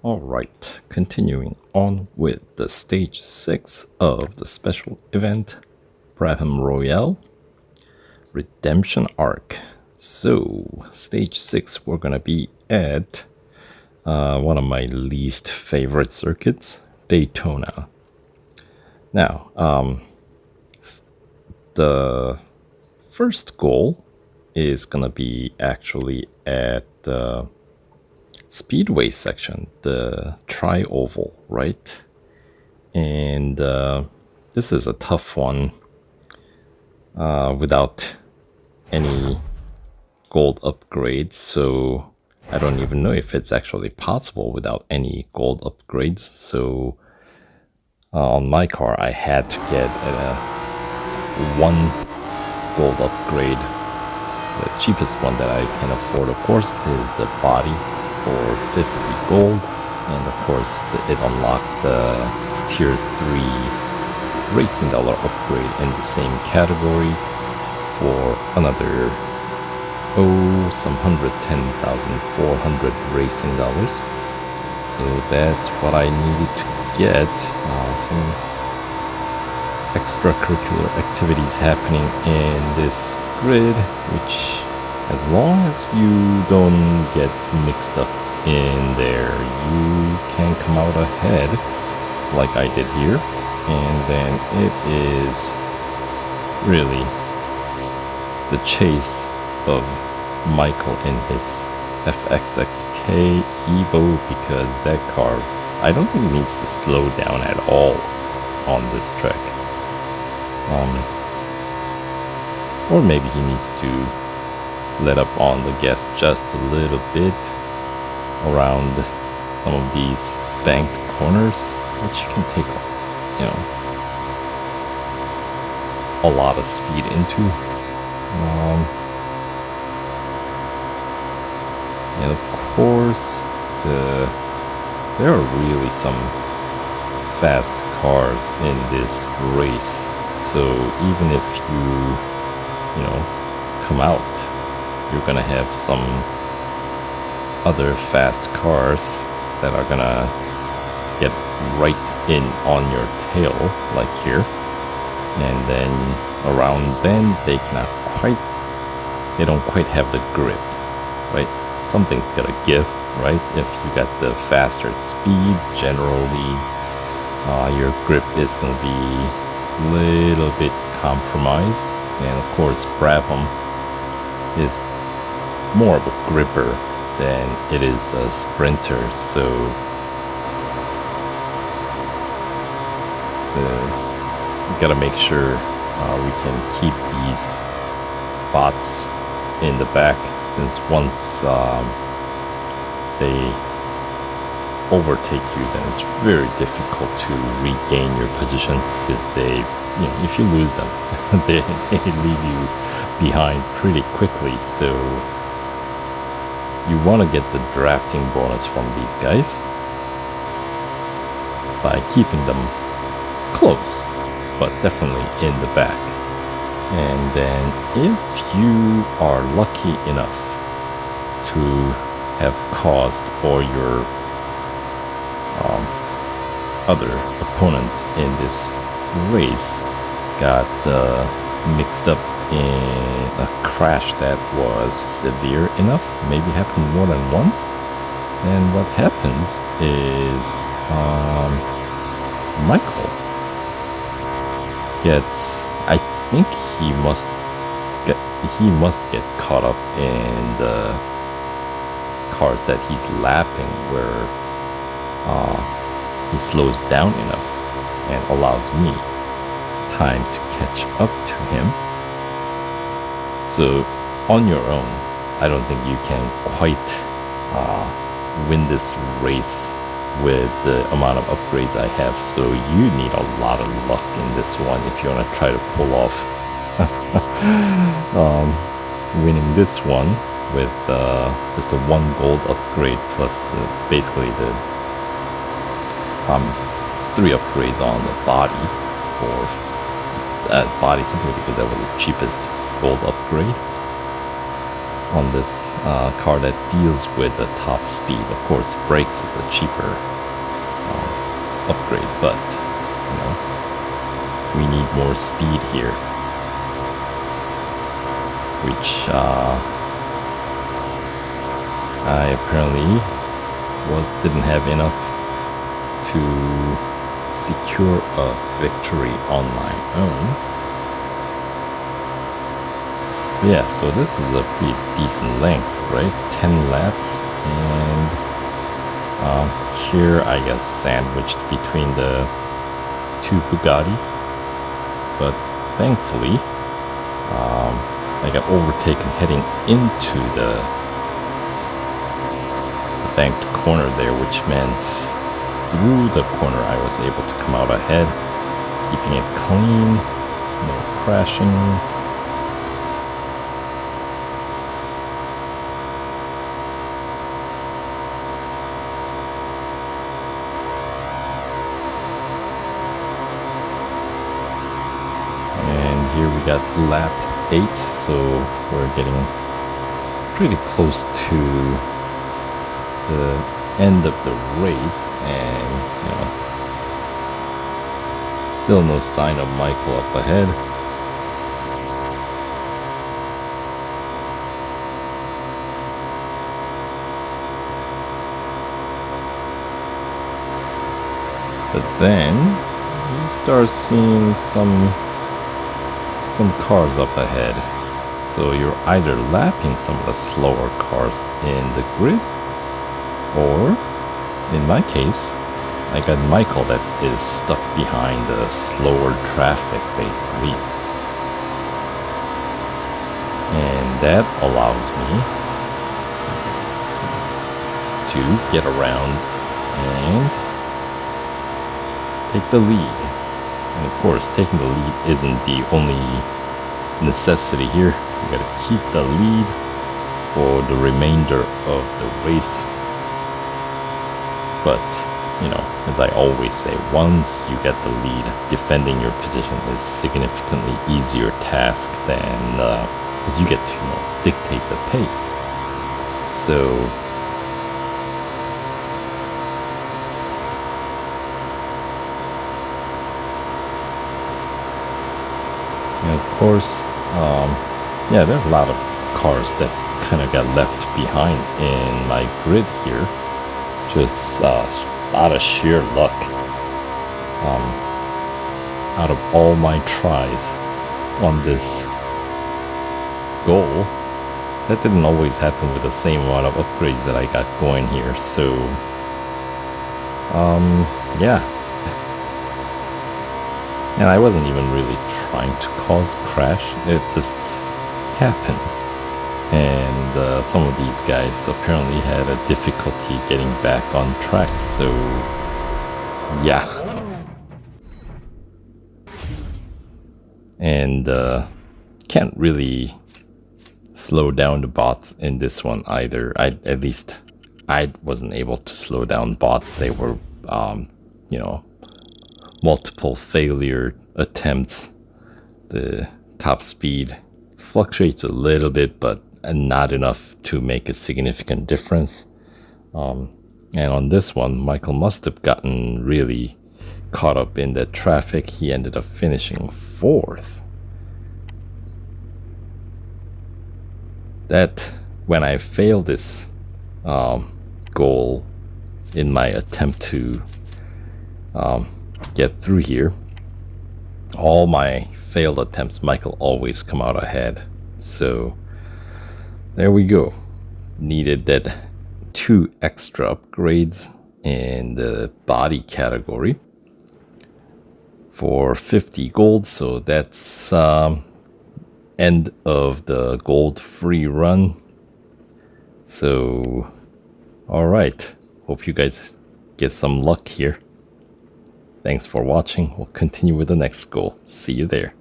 Alright, continuing on with the stage 6 of the special event, Brabham Royale, Redemption Arc. So, stage 6 we're gonna be at one of my least favorite circuits, Daytona. Now, the first goal is gonna be actually at the Speedway section, the tri-oval, right? And this is a tough one without any gold upgrades, so I don't even know if it's actually possible without any gold upgrades. So on my car I had to get one gold upgrade. The cheapest one that I can afford, of course, is the body for 50 gold, and of course it unlocks the tier 3 racing dollar upgrade in the same category for another some 110,400 racing dollars. So that's what I needed to get. Some extracurricular activities happening in this grid, which as long as you don't get mixed up in there, you can come out ahead like I did here. And then it is really the chase of Michael in his FXXK Evo, because that car, I don't think needs to slow down at all on this track. Or maybe he needs to let up on the gas just a little bit around some of these banked corners, which can take, a lot of speed into. And of course, there are really some fast cars in this race. So even if you come out, you're gonna have some other fast cars that are gonna get right in on your tail, like here. And then around bends, they don't quite have the grip, right? Something's gotta give, right? If you got the faster speed, generally your grip is gonna be a little bit compromised. And of course, Brabham is more of a gripper than it is a sprinter, so we gotta make sure we can keep these bots in the back, since once they overtake you, then it's very difficult to regain your position, because if you lose them, they leave you behind pretty quickly. So you want to get the drafting bonus from these guys by keeping them close, but definitely in the back. And then if you are lucky enough to have caused all your other opponents in this race got mixed up in a crash that was severe enough, maybe happened more than once, then what happens is Michael gets, I think he must get caught up in the cars that he's lapping, where he slows down enough and allows me time to catch up to him. So on your own, I don't think you can quite win this race with the amount of upgrades I have. So you need a lot of luck in this one if you want to try to pull off winning this one with just a 1 gold upgrade plus basically the 3 upgrades on the body for body, simply because that was the cheapest gold upgrade. on this car that deals with the top speed. Of course, brakes is the cheaper upgrade, but you know, we need more speed here, which I apparently didn't have enough to secure a victory on my own. Yeah, so this is a pretty decent length, right? 10 laps, and here I guess sandwiched between the two Bugattis, but thankfully I got overtaken heading into the banked corner there, which meant through the corner I was able to come out ahead, keeping it clean, no crashing. And here we got lap 8, so we're getting pretty close to the end of the race, and you know, still no sign of Michael up ahead. But then you start seeing some cars up ahead, so you're either lapping some of the slower cars in the grid, or, in my case, I got Michael that is stuck behind the slower traffic, basically. And that allows me to get around and take the lead. And of course, taking the lead isn't the only necessity here. You gotta keep the lead for the remainder of the race. But, you know, as I always say, once you get the lead, defending your position is significantly easier task than, because you get to, you know, dictate the pace. So, and of course, yeah, there are a lot of cars that kind of got left behind in my grid here. Just out of sheer luck. Out of all my tries on this goal, that didn't always happen with the same amount of upgrades that I got going here. So, yeah. And I wasn't even really trying to cause crash. It just happened. And some of these guys apparently had a difficulty getting back on track, so yeah. And can't really slow down the bots in this one either. At least I wasn't able to slow down bots. They were, you know, multiple failure attempts. The top speed fluctuates a little bit, but not enough to make a significant difference. And on this one, Michael must have gotten really caught up in the traffic. He ended up finishing 4th. That, when I failed this goal in my attempt to get through here, all my failed attempts, Michael always come out ahead. So there we go. Needed that 2 extra upgrades in the body category for 50 gold. So that's end of the gold free run. So, all right. Hope you guys get some luck here. Thanks for watching. We'll continue with the next goal. See you there.